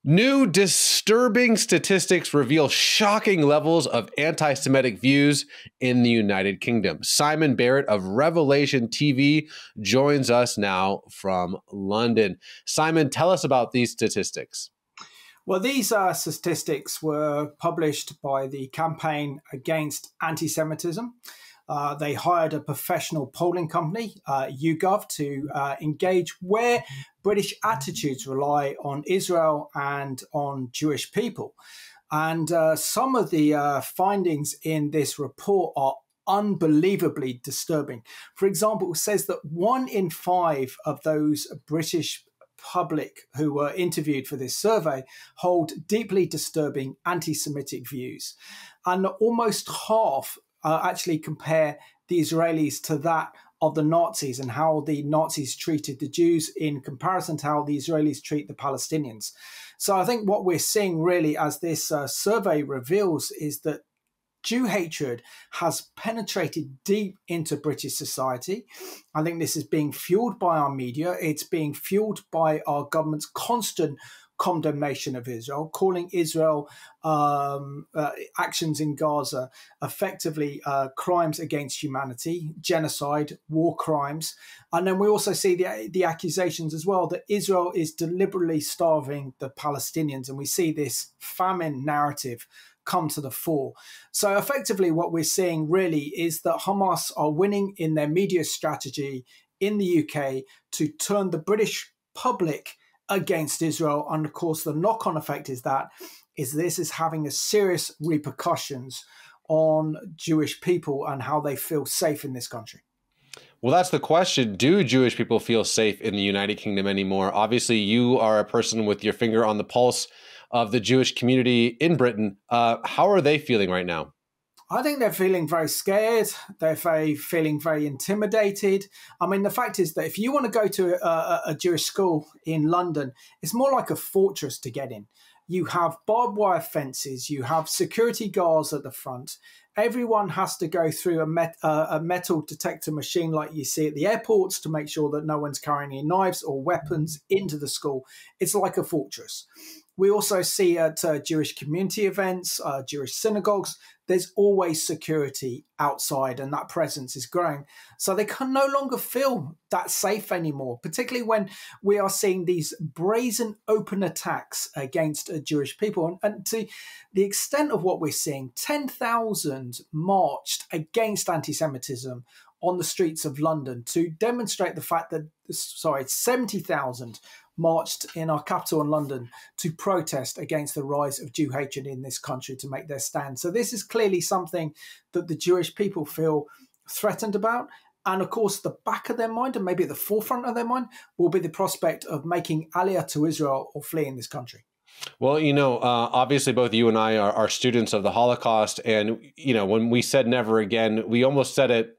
New disturbing statistics reveal shocking levels of anti-Semitic views in the United Kingdom. Simon Barrett of Revelation TV joins us now from London. Simon, tell us about these statistics. Well, these statistics were published by the Campaign Against Anti-Semitism. They hired a professional polling company, YouGov, to engage where British attitudes rely on Israel and on Jewish people. And some of the findings in this report are unbelievably disturbing. For example, it says that 1 in 5 of those British public who were interviewed for this survey hold deeply disturbing anti-Semitic views. And almost half actually compare the Israelis to that of the Nazis and how the Nazis treated the Jews in comparison to how the Israelis treat the Palestinians. So I think what we're seeing really, as this survey reveals, is that Jew hatred has penetrated deep into British society. I think this is being fueled by our media. It's being fueled by our government's constant condemnation of Israel, calling Israel actions in Gaza effectively crimes against humanity, genocide, war crimes. And then we also see the accusations as well that Israel is deliberately starving the Palestinians. And we see this famine narrative come to the fore. So effectively what we're seeing really is that Hamas are winning in their media strategy in the UK to turn the British public against Israel. And of course, the knock-on effect is this is having a serious repercussions on Jewish people and how they feel safe in this country. Well, that's the question. Do Jewish people feel safe in the United Kingdom anymore? Obviously, you are a person with your finger on the pulse of the Jewish community in Britain. How are they feeling right now? I think they're feeling very scared. They're feeling very intimidated. I mean, the fact is that if you want to go to a Jewish school in London, it's more like a fortress to get in. You have barbed wire fences. You have security guards at the front. Everyone has to go through a metal detector machine like you see at the airports to make sure that no one's carrying any knives or weapons into the school. It's like a fortress. We also see at Jewish community events, Jewish synagogues, there's always security outside, and that presence is growing. So they can no longer feel that safe anymore, particularly when we are seeing these brazen open attacks against Jewish people. And to the extent of what we're seeing, 10,000 marched against anti-Semitism on the streets of London to demonstrate the fact that, 70,000 marched in our capital in London to protest against the rise of Jew hatred in this country, to make their stand. So this is clearly something that the Jewish people feel threatened about. And of course, the back of their mind, and maybe at the forefront of their mind, will be the prospect of making aliyah to Israel or fleeing this country. Well, obviously both you and I are students of the Holocaust. And, when we said never again, we almost said it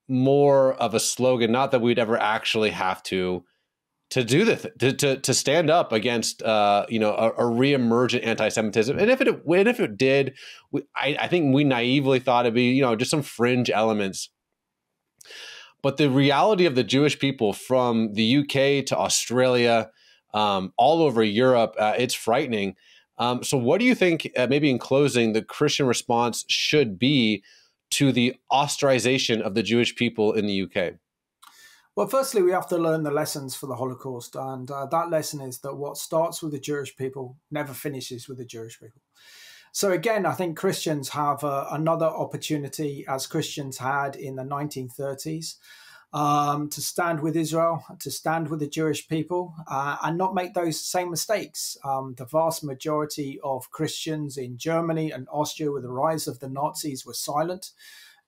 more of a slogan, not that we'd ever actually have to do to stand up against a reemergent anti-Semitism. And if it did, I think we naively thought it'd be just some fringe elements. But the reality of the Jewish people from the UK to Australia, all over Europe, it's frightening. So what do you think, maybe in closing, the Christian response should be to the ostracization of the Jewish people in the UK? Well, firstly, we have to learn the lessons for the Holocaust. And that lesson is that what starts with the Jewish people never finishes with the Jewish people. So again, I think Christians have another opportunity, as Christians had in the 1930s, to stand with Israel, to stand with the Jewish people, and not make those same mistakes. The vast majority of Christians in Germany and Austria, with the rise of the Nazis, were silent.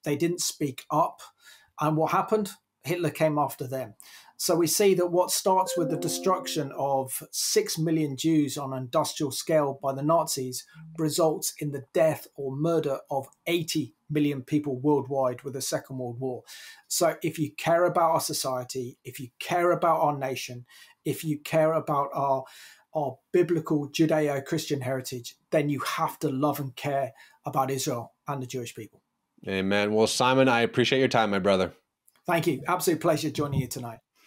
They didn't speak up. And what happened? Hitler came after them. So we see that what starts with the destruction of 6 million Jews on an industrial scale by the Nazis results in the death or murder of 80 million people worldwide with the Second World War. So if you care about our society, if you care about our nation, if you care about our biblical Judeo-Christian heritage, then you have to love and care about Israel and the Jewish people. Amen. Well, Simon, I appreciate your time, my brother. Thank you. Absolute pleasure joining you tonight.